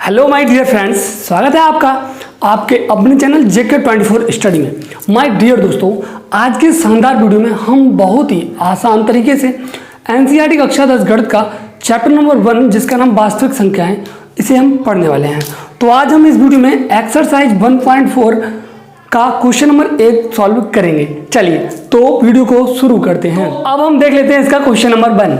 Hello my dear friends, स्वागत है आपका आपके अपने चैनल JK24 स्टडी में। माय डियर दोस्तों, आज के शानदार वीडियो में हम बहुत ही आसान तरीके से NCERT कक्षा 10 गणित का चैप्टर नंबर 1 जिसका नाम वास्तविक संख्याएं, इसे हम पढ़ने वाले हैं। तो आज हम इस वीडियो में एक्सरसाइज 1.4 का क्वेश्चन नंबर 1 सॉल्व करेंगे। चलिए तो वीडियो को शुरू करते हैं। अब हम देख लेते हैं इसका क्वेश्चन नंबर 1।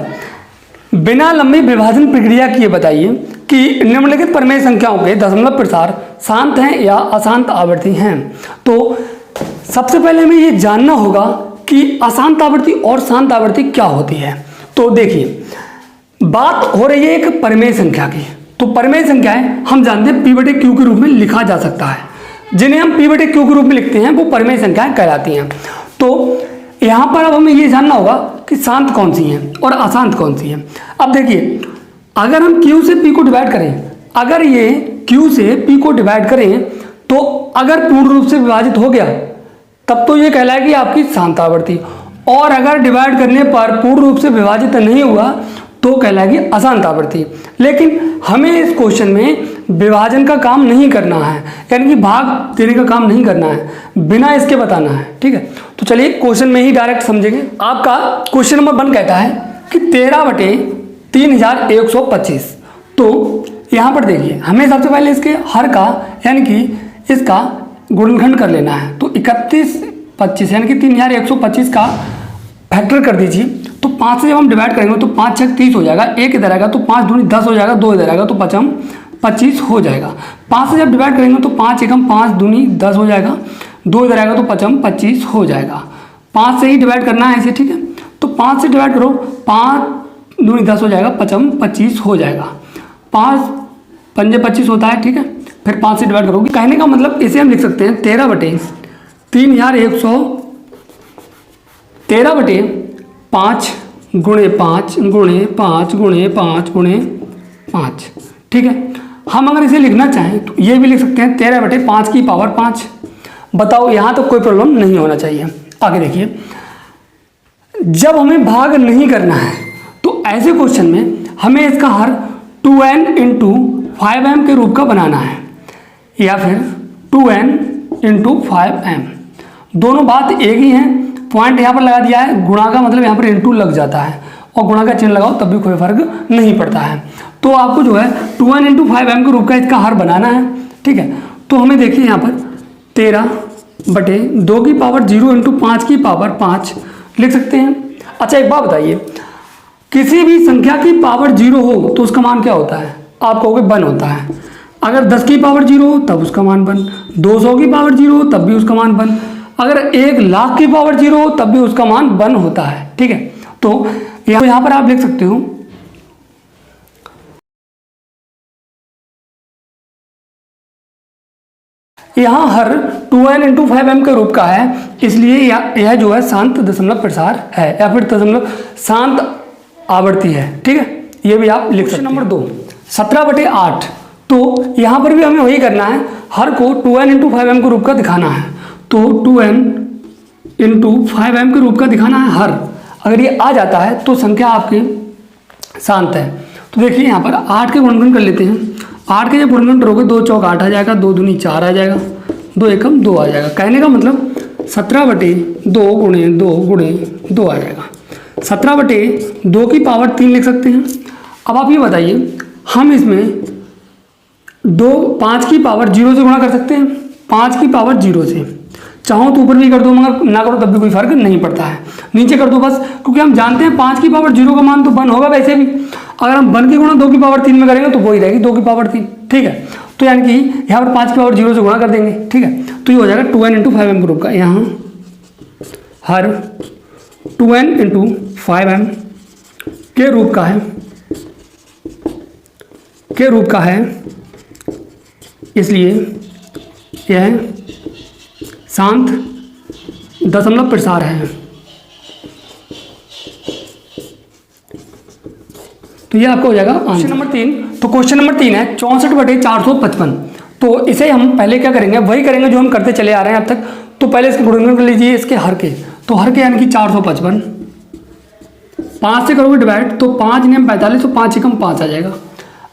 बिना लंबी विभाजन प्रक्रिया किए बताइए कि निम्नलिखित परिमेय संख्याओं के दशमलव प्रसार शांत हैं या अशांत आवर्ती हैं। तो सबसे पहले हमें ये जानना होगा कि अशांत आवर्ती और शांत आवर्ती क्या होती है। तो देखिए, बात हो रही है एक परिमेय संख्या की। तो परिमेय संख्याएं हम जानते हैं P/Q के रूप में लिखा जा सकता है। जिन्हें हम P/Q के रूप में लिखते हैं वो परिमेय संख्याएं कहलाती हैं। तो यहाँ पर अब हमें ये जानना होगा कि शांत कौन सी हैं और अशांत कौन सी हैं। अब देखिए, अगर हम Q से P को डिवाइड करें, अगर ये Q से P को डिवाइड करें तो अगर पूर्ण रूप से विभाजित हो गया तब तो ये कहलाएगी आपकी शांत आवर्ती, और अगर डिवाइड करने पर पूर्ण रूप से विभाजित नहीं हुआ तो कहलाएगी अशांत आवर्ती। लेकिन हमें इस क्वेश्चन में विभाजन का काम नहीं करना है, यानी कि भाग देने का काम नहीं करना है, बिना इसके बताना है। ठीक है, तो चलिए क्वेश्चन में ही डायरेक्ट समझेंगे। आपका क्वेश्चन नंबर 1 कहता है कि 13/3125। तो यहाँ पर देखिए, हमें सबसे पहले इसके हर का यानी कि इसका गुणनखंड कर लेना है। तो 31/25 यानी कि 3125 का फैक्टर कर दीजिए। तो 5 से जब हम डिवाइड करेंगे तो 5 6 30 हो जाएगा, 1 इधर आएगा तो 5 दूनी 10 हो जाएगा, 2 इधर आएगा तो 5 25 हो जाएगा। 5 से जब डिवाइड करेंगे तो 5 एकम 5 दूनी 10 हो जाएगा, 2 इधर आएगा तो 5 25 हो जाएगा। 5 से ही डिवाइड करना है ऐसे, ठीक है। तो 5 से डिवाइड करो, 5 दूनी 10 हो जाएगा, 5 25 हो जाएगा। 5 पंजे 25 होता है, ठीक है। फिर 5 से डिवाइड करोगे, कहने का मतलब इसे हम लिख सकते हैं 13/5 गुणे 5 गुणे 5 गुणे 5 गुणे 5, ठीक है। हम अगर इसे लिखना चाहें तो ये भी लिख सकते हैं 13/5 की पावर 5। बताओ, यहाँ तो कोई प्रॉब्लम नहीं होना चाहिए। आगे देखिए, जब हमें भाग नहीं करना है तो ऐसे क्वेश्चन में हमें इसका हर 2n × 5m के रूप का बनाना है, या फिर 2n × 5m। दोनों बात एक ही है। पॉइंट यहाँ पर लगा दिया है, गुणा का मतलब यहाँ पर इंटू लग जाता है, और गुणा का चिन्ह लगाओ तब भी कोई फर्क नहीं पड़ता है। तो आपको जो है 2n × 5m के रूप का इसका हर बनाना है, ठीक है। तो हमें देखिए यहाँ पर 13/2 की पावर 0 × 5 की पावर 5 लिख सकते हैं। अच्छा, एक बात बताइए, किसी भी संख्या की पावर 0 हो तो उसका मान क्या होता है? आप कहोगे 1 होता है। अगर 10 की पावर 0 हो तब उसका मान 1, 200 की पावर 0 हो तब भी उसका मान 1, अगर 1,00,000 की पावर 0 हो तब भी उसका मान 1 होता है, ठीक है। तो यहाँ पर आप लिख सकते हो यहाँ हर 2n × 5m के रूप का है, इसलिए यह जो है शांत दशमलव प्रसार है, या फिर दशमलव शांत आवर्ती है, ठीक है। ये भी आप लिख सकते हैं। नंबर 2 17/8। तो यहाँ पर भी हमें वही करना है, हर को 2n × 5m के रूप का दिखाना है। तो 2n × 5m के रूप का दिखाना है हर। अगर ये आ जाता है तो संख्या आपकी शांत है। तो देखिए यहाँ पर 8 के गुणनखंड कर लेते हैं। 8 के जब गुणनखंड करोगे 2 चौक 8 आ जाएगा, 2 दूनी 4 आ जाएगा, 2 एकम 2 आ जाएगा। कहने का मतलब 17/2 गुणे 2 गुणे 2 आ जाएगा। 17/2 की पावर 3 लिख सकते हैं। अब आप ये बताइए, हम इसमें 5 की पावर 0 से गुणा कर सकते हैं। 5 की पावर 0 से चाहो तो ऊपर भी कर दो, मगर ना करो तब भी कोई फर्क नहीं पड़ता है, नीचे कर दो बस, क्योंकि हम जानते हैं 5 की पावर 0 का मान तो 1 होगा वैसे भी। अगर हम 1 की गुणा 2 की पावर 3 में करेंगे तो वही रहेगी 2 की पावर 3, ठीक है। तो यानी कि यहाँ पर 5 की पावर 0 से गुणा कर देंगे, ठीक है। तो ये हो जाएगा 2n × 5m के रूप का। यहाँ हर 2n × 5m के रूप का है, इसलिए यह शांत दशमलव प्रसार है। तो ये आपका हो जाएगा क्वेश्चन नंबर 3। तो क्वेश्चन नंबर 3 है 64/455। तो इसे हम पहले क्या करेंगे, वही करेंगे जो हम करते चले आ रहे हैं अब तक। तो पहले इसके गुणनखंड कर लीजिए, इसके हर के। तो हर के यानी कि 455, 5 से करोगे डिवाइड तो 5 × 45 तो 5 एकम 5 आ जाएगा।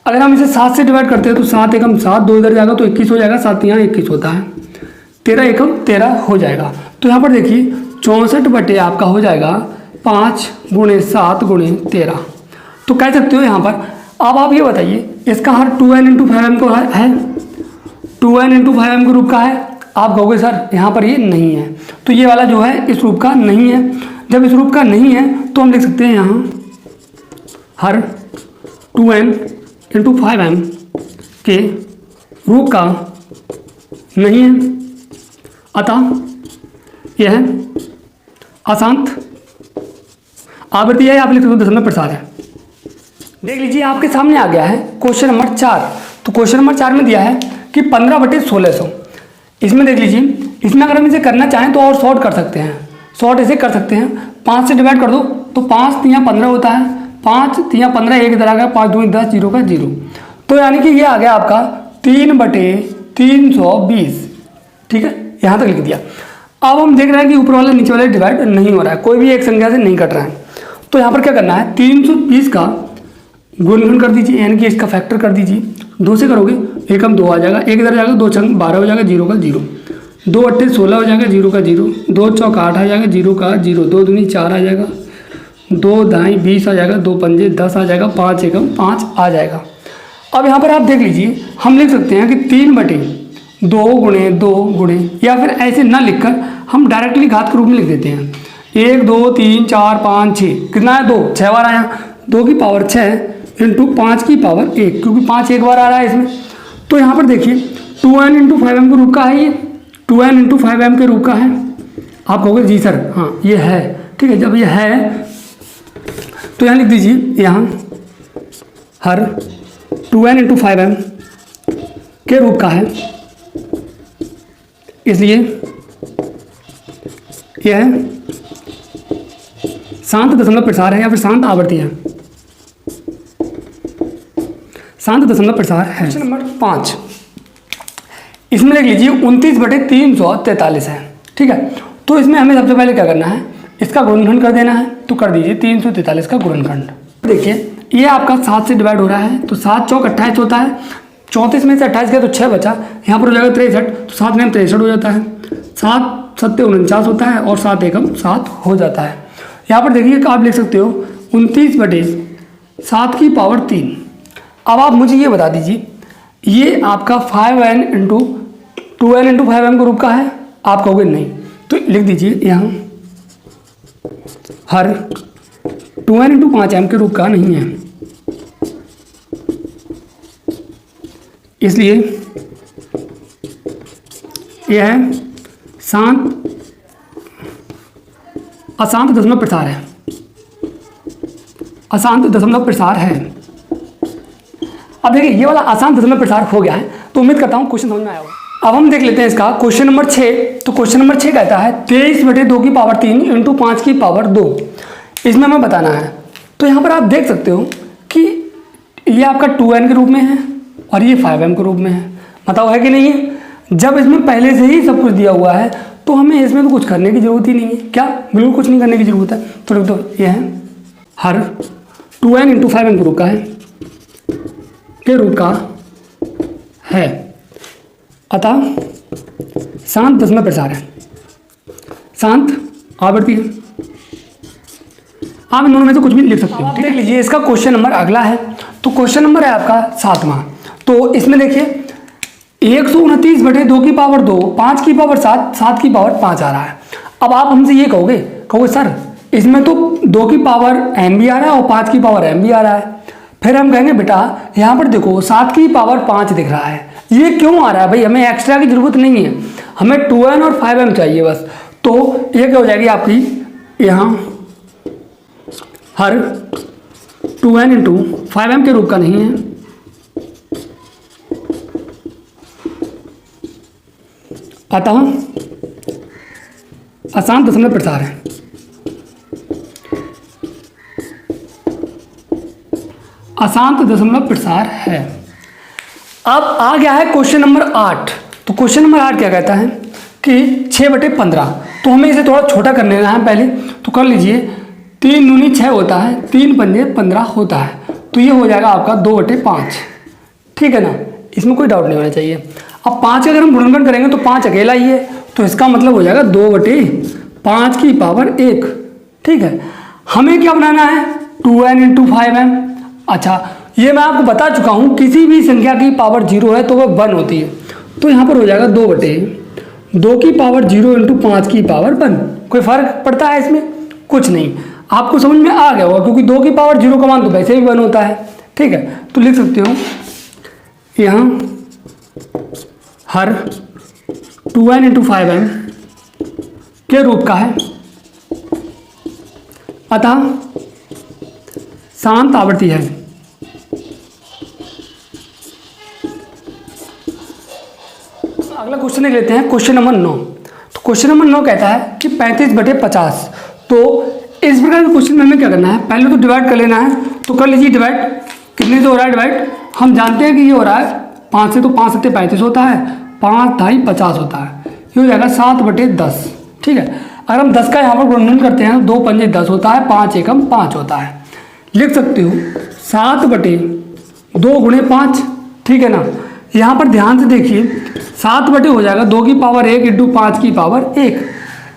अगर हम इसे 7 से डिवाइड करते हैं तो 7 एकम 7, 2 इधर जाएगा तो 21 हो जाएगा, 7 यहाँ 21 होता है, 13 एकम 13 हो जाएगा। तो यहाँ पर देखिए 64 बटे आपका हो जाएगा 5 × 7 × 13। तो कह सकते हो यहाँ पर। अब आप ये बताइए इसका हर 2n × 5m को है, 2n × 5m के रूप का है। आप कहोगे सर यहाँ पर ये नहीं है, तो ये वाला जो है इस रूप का नहीं है। जब इस रूप का नहीं है तो हम लिख सकते हैं यहाँ हर 2n × 5m के रूप का नहीं है, अतः यह है अशांत आवृत्ति है। आप लिख सकते हो दशमलव प्रसार है। देख लीजिए आपके सामने आ गया है क्वेश्चन नंबर 4। तो क्वेश्चन नंबर 4 में दिया है कि 15 बटे 1600। इसमें देख लीजिए, इसमें अगर हम इसे करना चाहें तो और शॉर्ट कर सकते हैं। शॉर्ट ऐसे कर सकते हैं, 5 से डिवाइड कर दो तो 5 × 15 होता है, 5 × 15 एक इधर आ गया, 5 × 2 10, 0 का 0। तो यानी कि ये आ गया आपका 3 बटे 320। ठीक है, यहाँ तक लिख दिया। अब हम देख रहे हैं कि ऊपर वाले नीचे वाले डिवाइड नहीं हो रहा है, कोई भी एक संख्या से नहीं कट रहा है। तो यहाँ पर क्या करना है, 320 का गुणनखंड कर दीजिए, यानी कि इसका फैक्टर कर दीजिए। 2 से करोगे एकम 2 आ जाएगा, एक इधर जाएगा, 2 छंग 12 हो जाएगा, 0 का 0, 2 अट्ठे 16 हो जाएगा, 0 का 0, 2 चौक 8 आ जाएगा, 0 का 0, 2 दूनी 4 आ जाएगा, 2 दाएँ 20 आ जाएगा, 2 पंजे 10 आ जाएगा, 5 एकम 5 आ जाएगा। अब यहाँ पर आप देख लीजिए, हम लिख सकते हैं कि 3 बटे 2 × 2 × या फिर ऐसे ना लिखकर हम डायरेक्टली घात के रूप में लिख देते हैं। 1 2 3 4 5 6 कितना है, 2 6 बार आया, 2 की पावर 6 × 5 की पावर 1, क्योंकि 5 एक बार आ रहा है इसमें। तो यहाँ पर देखिए 2n × 5m के रूप का है, ये 2n × 5m के रूप का है। आप कहोगे जी सर हाँ ये है, ठीक है। जब ये है तो यहाँ लिख दीजिए, यहाँ हर 2n × 5m के रूप का है, इसलिए यह है शांत दशमलव प्रसार है या फिर शांत आवर्ती है, शांत दशमलव प्रसार है। क्वेश्चन नंबर 5, इसमें देख लीजिए 29 बटे 343 है। ठीक है, तो इसमें हमें सबसे पहले क्या करना है, इसका गुणनखंड कर देना है। तो कर दीजिए 343 का गुणनखंड। देखिए ये आपका 7 से डिवाइड हो रहा है, तो 7 चौक 28 होता है, 34 में से 28 गया तो 6 बचा, यहाँ पर हो जाएगा 63, तो 7 में 63 हो जाता है, 7 7 49 होता है और 7 एकम 7 हो जाता है। यहाँ पर देखिए कि आप लिख सकते हो 29 बटे 7 की पावर 3। अब आप मुझे ये बता दीजिए, ये आपका 5n × 2n × 5m के रूप का है। आप कहोगे नहीं, तो लिख दीजिए यहाँ हर 2n × 5m के रूप का नहीं है, इसलिए यह है अशांत दशमलव प्रसार है, अशांत दशमलव प्रसार है। अब देखिए ये वाला अशांत दशमलव प्रसार हो गया है, तो उम्मीद करता हूँ क्वेश्चन समझ में आया होगा। अब हम देख लेते हैं इसका क्वेश्चन नंबर 6। तो क्वेश्चन नंबर 6 कहता है 23 बटे 2 की पावर 3 × 5 की पावर 2, इसमें हमें बताना है। तो यहाँ पर आप देख सकते हो कि ये आपका 2n के रूप में है और ये 5m के रूप में है। बताओ है कि नहीं है। जब इसमें पहले से ही सब कुछ दिया हुआ है तो हमें इसमें तो कुछ करने की जरूरत ही नहीं है। क्या, बिल्कुल कुछ नहीं करने की जरूरत है। तो देखो ये है हर 2n × 5m के रूप का है, के रूप का है, अतः शांत दशमलव प्रसार है, शांत आवृत्ति है। आप इन दोनों में से कुछ भी लिख सकते हो। देख लीजिए इसका क्वेश्चन नंबर अगला है। तो क्वेश्चन नंबर है आपका 7वां। तो इसमें देखिए 129 बटे 2 की पावर 2, 5 की पावर 7, 7 की पावर 5 आ रहा है। अब आप हमसे ये कहोगे सर इसमें तो 2 की पावर n भी आ रहा है और 5 की पावर m भी आ रहा है। फिर हम कहेंगे बेटा यहाँ पर देखो 7 की पावर 5 दिख रहा है, ये क्यों आ रहा है भाई, हमें एक्स्ट्रा की जरूरत नहीं है, हमें 2n और 5m चाहिए बस। तो ये क्या हो जाएगी आपकी यहाँ हर 2n × 5m के रूप का नहीं है, अतः अशांत दशमलव प्रसार है। अशांत दशमलव प्रसार है। अब आ गया है क्वेश्चन नंबर 8। तो क्वेश्चन नंबर 8 क्या कहता है कि 6 बटे 15। तो हमें इसे थोड़ा छोटा कर लेना है पहले। तो कर लीजिए 3 दूनी 6 होता है, 3 पंजे 15 होता है, तो ये हो जाएगा आपका 2 बटे 5। ठीक है ना, इसमें कोई डाउट नहीं होना चाहिए। अब 5 का अगर हम गुणनखंड करेंगे तो 5 अकेला ही है, तो इसका मतलब हो जाएगा 2/5 की पावर 1। ठीक है, हमें क्या बनाना है, 2n × 5m। अच्छा, ये मैं आपको बता चुका हूँ, किसी भी संख्या की पावर 0 है तो वह 1 होती है। तो यहाँ पर हो जाएगा 2/2 की पावर 0 × 5 की पावर 1। कोई फर्क पड़ता है इसमें? कुछ नहीं। आपको समझ में आ गया होगा, क्योंकि 2 की पावर 0 का मान तो वैसे भी 1 होता है। ठीक है, तो लिख सकते हो यहाँ हर 2n × 5m के रूप का है, अतः शांत आवृत्ति है। अगला क्वेश्चन देख लेते हैं, क्वेश्चन नंबर 9। तो क्वेश्चन नंबर 9 कहता है कि 35/50। तो इस प्रकार के क्वेश्चन में हमें क्या करना है, पहले तो डिवाइड कर लेना है। तो कर लीजिए डिवाइड। कितने से हो रहा है डिवाइड? हम जानते हैं कि ये हो रहा है 5 से, तो 5 × 7 = 35 होता है, 5 × 2 = 50 होता है, ये हो जाएगा 7/10। ठीक है, अगर हम 10 का यहाँ पर गुणनखंड करते हैं तो 2 × 5 = 10 होता है, 5 × 1 = 5 होता है। लिख सकते हो 7/2 × 5। ठीक है ना, यहाँ पर ध्यान से देखिए, 7/, हो जाएगा 2 की पावर 1 × 5 की पावर 1,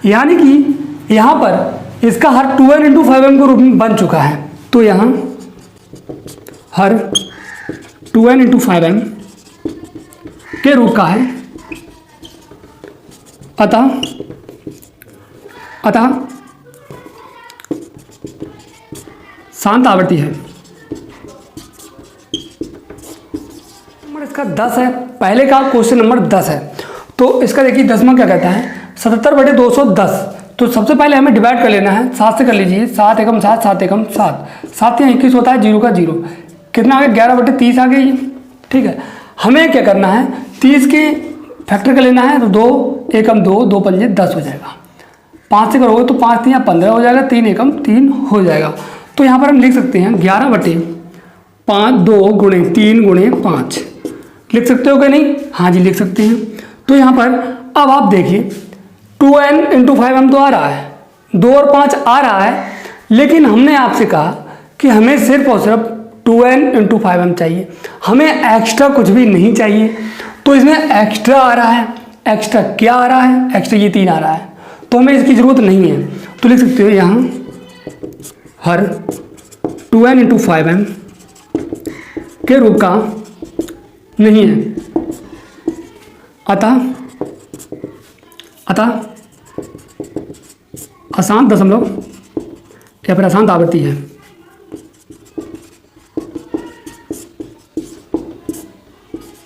यानी कि यहाँ पर इसका हर 2n × 5m के रूप में बन चुका है। तो यहाँ हर 2n × 5m के रूप का है, अतः शांत आवृत्ति है। नंबर इसका 10 है, पहले का क्वेश्चन नंबर 10 है। तो इसका देखिए 10वां क्या कहता है, 77/210। तो सबसे पहले हमें डिवाइड कर लेना है, 7 से कर लीजिए, 7 × 1 = 7, 7 × 1 = 7, 7 × 21 होता है, 0 का 0, कितना आ गया, 11/30 आ गई। ठीक है, हमें क्या करना है, 30 के फैक्टर कर लेना है। तो 2 × 1 = 2, 2 × 5 = 10 हो जाएगा। 5 से करोगे तो 5 × 3 = 15 हो जाएगा, 3 × 1 = 3 हो जाएगा। तो यहाँ पर हम लिख सकते हैं 11/5, 2 × 3 × 5। लिख सकते हो कि नहीं? हाँ जी, लिख सकते हैं। तो यहाँ पर अब आप देखिए 2n × 5m तो आ रहा है, 2 और 5 आ रहा है, लेकिन हमने आपसे कहा कि हमें सिर्फ और सिर्फ 2n × 5m चाहिए, हमें एक्स्ट्रा कुछ भी नहीं चाहिए। तो इसमें एक्स्ट्रा आ रहा है, एक्स्ट्रा क्या आ रहा है, एक्स्ट्रा ये 3 आ रहा है, तो हमें इसकी ज़रूरत नहीं है। तो लिख सकते हो यहाँ हर 2n × 5m के रूप का नहीं है, अतः अशांत दशमलव या फिर अशांत आवृत्ति है।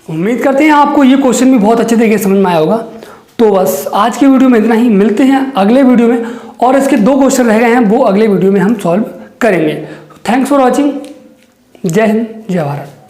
उम्मीद करते हैं आपको ये क्वेश्चन भी बहुत अच्छे तरीके से समझ में आया होगा। तो बस आज की वीडियो में इतना ही, मिलते हैं अगले वीडियो में, और इसके 2 क्वेश्चन रह गए हैं, वो अगले वीडियो में हम सॉल्व करेंगे। Thanks for watching. जय हिंद, जय भारत।